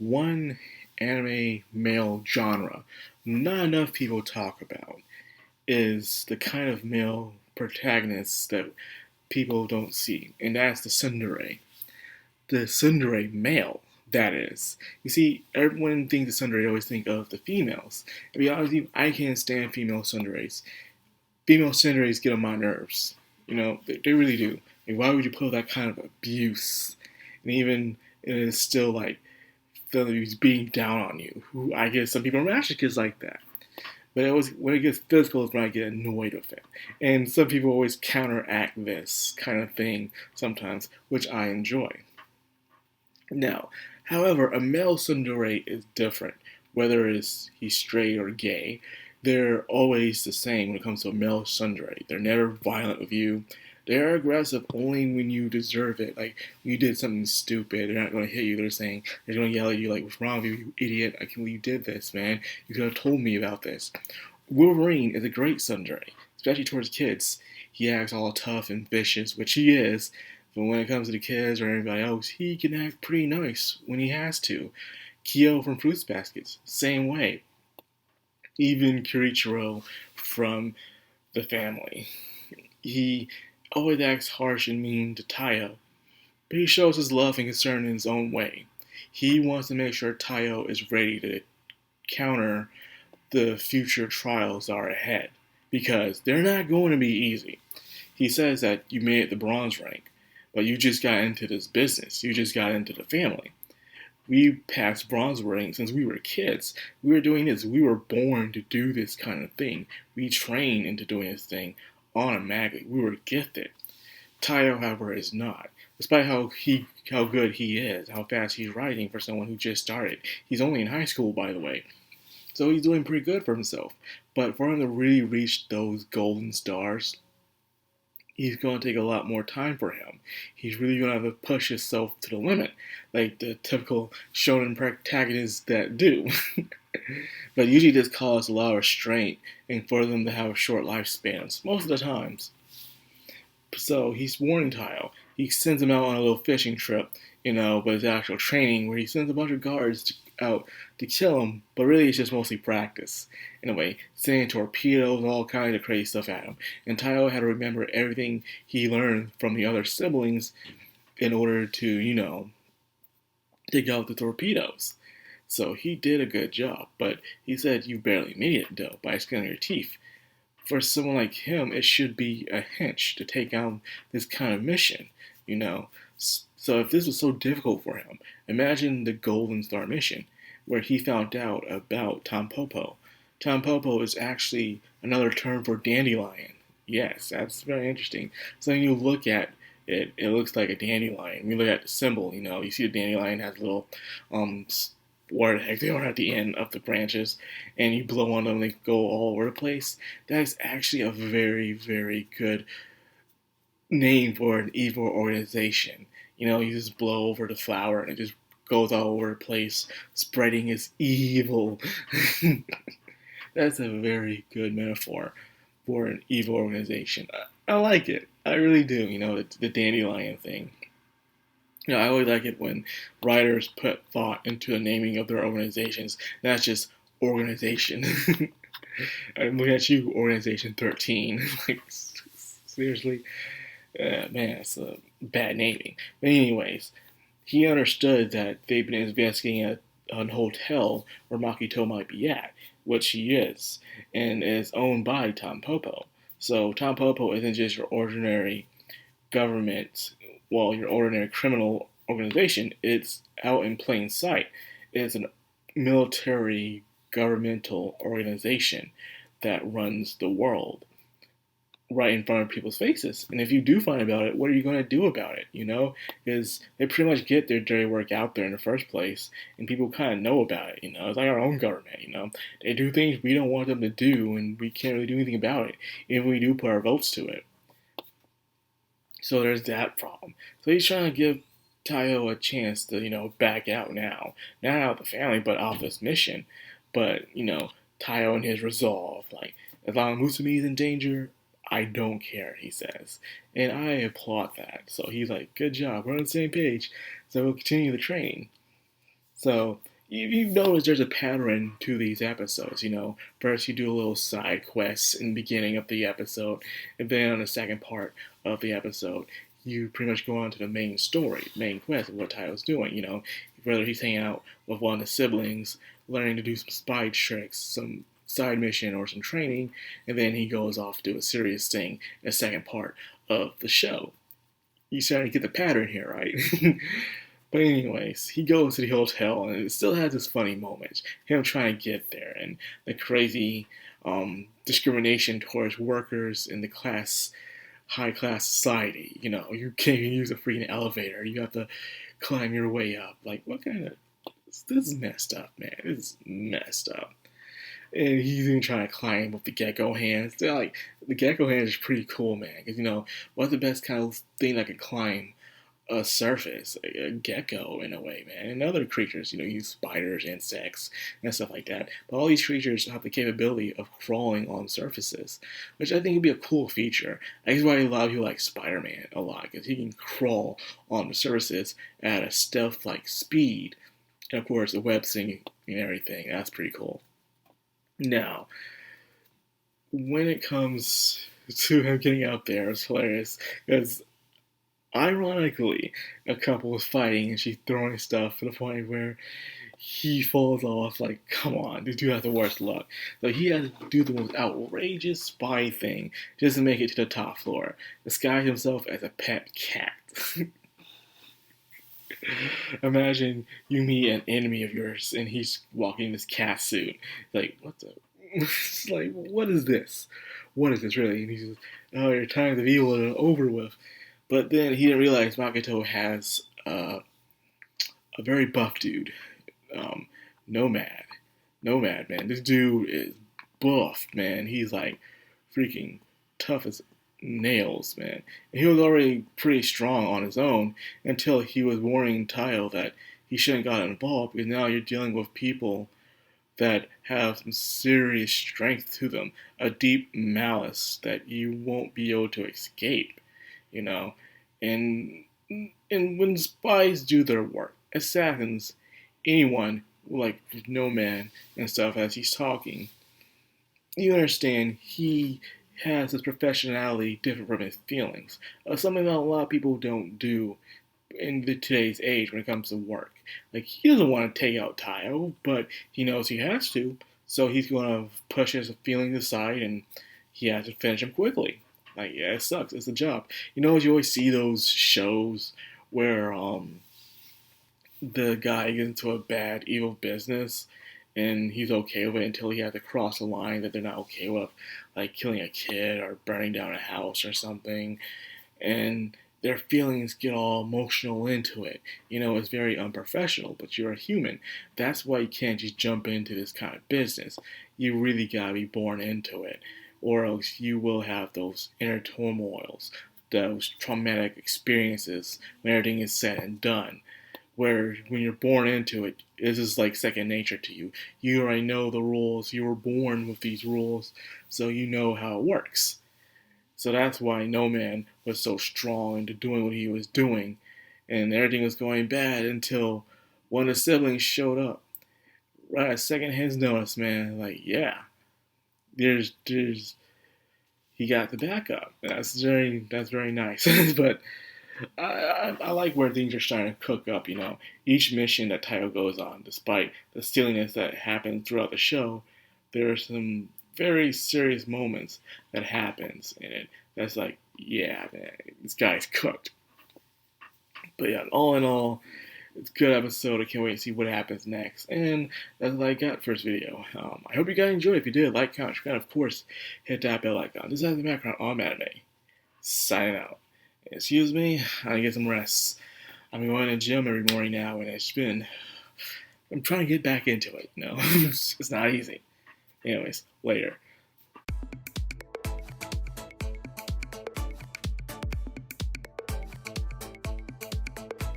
one anime male genre not enough people talk about is the kind of male protagonists that people don't see, and that's the tsundere. The tsundere male, that is. You see, everyone thinks the tsundere always think of the females. To be honest with you, I can't stand female tsunderes. Female tsunderes get on my nerves. They really do. Why would you put that kind of abuse? And even it is still like feeling he's being down on you. Who I guess some people are masochists like that. But when it gets physical is when I get annoyed with it. And some people always counteract this kind of thing sometimes, which I enjoy. Now, however, a male tsundere is different. Whether he's straight or gay, they're always the same when it comes to a male tsundere. They're never violent with you. They're aggressive only when you deserve it. Like, when you did something stupid, they're not going to hit you. They're going to yell at you like, what's wrong with you, you idiot? I can't believe you did this, man. You could have told me about this. Wolverine is a great tsundere, especially towards kids. He acts all tough and vicious, which he is. But when it comes to the kids or anybody else, he can act pretty nice when he has to. Kyo from Fruits Baskets, same way. Even Kirichiro from The Family. He always acts harsh and mean to Taiyo, but he shows his love and concern in his own way. He wants to make sure Taiyo is ready to counter the future trials that are ahead, because they're not going to be easy. He says that you made it the bronze rank, but you just got into this business. You just got into the family. We passed bronze rank since we were kids. We were doing this. We were born to do this kind of thing. We trained into doing this thing automatically. We were gifted. Taiyo, however, is not. Despite how good he is, how fast he's writing for someone who just started. He's only in high school, by the way. So he's doing pretty good for himself. But for him to really reach those golden stars, he's going to take a lot more time for him. He's really going to have to push himself to the limit, like the typical shonen protagonists that do. But usually this causes a lot of restraint and for them to have short lifespans, most of the times. So he's warning Taiyo. He sends him out on a little fishing trip, but it's actual training where he sends a bunch of guards out to kill him, but really it's just mostly practice. Anyway, sending torpedoes and all kinds of crazy stuff at him. And Taiyo had to remember everything he learned from the other siblings in order to, take out the torpedoes. So he did a good job, but he said you barely made it, though, by skinning your teeth. For someone like him, it should be a hinge to take on this kind of mission, So if this was so difficult for him, imagine the Golden Star mission, where he found out about Tampopo. Tampopo is actually another term for dandelion. Yes, that's very interesting. So when you look at it, it looks like a dandelion. When you look at the symbol, you see the dandelion has a little where the heck they are at the end of the branches, and you blow on them, they go all over the place. That's actually a very, very good name for an evil organization. You just blow over the flower and it just goes all over the place, spreading its evil. That's a very good metaphor for an evil organization. I like it. I really do, the dandelion thing. I always like it when writers put thought into the naming of their organizations. That's just organization. I'm looking at you, Organization 13. Like, seriously? Man, it's a bad naming. But anyways, he understood that they've been investigating a hotel where Makito might be at, which he is, and is owned by Tampopo. So Tampopo isn't just your ordinary government, your ordinary criminal organization. It's out in plain sight. It's a military governmental organization that runs the world right in front of people's faces. And if you do find about it, what are you going to do about it? Because they pretty much get their dirty work out there in the first place, and people kind of know about it. It's like our own government. They do things we don't want them to do, and we can't really do anything about it, even if we do put our votes to it. So there's that problem. So he's trying to give Taiyo a chance to, back out now. Not out of the family, but off this mission. But, Taiyo and his resolve. Like, as long as Musume is in danger, I don't care, he says. And I applaud that. So he's like, good job, we're on the same page. So we'll continue the training. So you've noticed there's a pattern to these episodes. First you do a little side quest in the beginning of the episode, and then on the second part of the episode, you pretty much go on to the main story, main quest of what Tayo's doing. Whether he's hanging out with one of the siblings, learning to do some spy tricks, some side mission or some training, and then he goes off to do a serious thing in the second part of the show. You're starting to get the pattern here, right? But anyways, he goes to the hotel, and it still has this funny moment. Him trying to get there, and the crazy discrimination towards workers in the high class society. You can't even use a freaking elevator. You have to climb your way up. Like, what kind of... This is messed up, man. This is messed up. And he's even trying to climb with the gecko hands. They're like, the gecko hands is pretty cool, man. Because, what's the best kind of thing that can climb a surface? A gecko, in a way, man. And other creatures, use spiders, insects, and stuff like that. But all these creatures have the capability of crawling on surfaces, which I think would be a cool feature. That's why a lot of people like Spider-Man a lot, because he can crawl on the surfaces at a stealth-like speed. And, of course, the web singing and everything. That's pretty cool. Now, when it comes to him getting out there, it's hilarious, because ironically, a couple was fighting and she's throwing stuff to the point where he falls off. Like, come on, this dude has the worst luck. So he has to do the most outrageous spy thing just to make it to the top floor. Disguise himself as a pet cat. Imagine you meet an enemy of yours and he's walking in this cat suit. Like, what the... It's like, what is this? What is this, really? And he's just, oh, your times of evil are over with. But then he didn't realize Makoto has a very buff dude. Nomad, man. This dude is buff, man. He's like freaking tough as nails, man. And he was already pretty strong on his own until he was warning Tayo that he shouldn't got involved, because now you're dealing with people that have some serious strength to them, a deep malice that you won't be able to escape, And when spies do their work, assassins, anyone like Nohmen and stuff, as he's talking, you understand he has his professionality different from his feelings. Something that a lot of people don't do in today's age when it comes to work. Like, he doesn't want to take out Tayo, but he knows he has to, so he's going to push his feelings aside, and he has to finish him quickly. Like, yeah, it sucks. It's a job. You always see those shows where the guy gets into a bad, evil business, and he's okay with it until he has to cross a line that they're not okay with, like killing a kid or burning down a house or something, and their feelings get all emotional into it. It's very unprofessional, but you're a human. That's why you can't just jump into this kind of business. You really gotta be born into it, or else you will have those inner turmoils, those traumatic experiences when everything is said and done. Where when you're born into it, it's just like second nature to you. You already know the rules. You were born with these rules, so you know how it works. So that's why Nohmen was so strong into doing what he was doing, and everything was going bad until one of the siblings showed up. Right at second his notice, man. Like, yeah, there's he got the backup. That's very nice. But I like where things are starting to cook up. Each mission that Tayo goes on, despite the silliness that happens throughout the show, there are some very serious moments that happens in it. That's like, yeah, man, this guy's cooked. But yeah, all in all, it's a good episode. I can't wait to see what happens next. And that's what I got for this video. I hope you guys enjoyed. If you did, like, comment, subscribe, of course, hit that bell icon. This is the background on Anime. Signing out. Excuse me, I get some rest. I've been going to the gym every morning now, and I'm trying to get back into it. It's not easy. Anyways, later.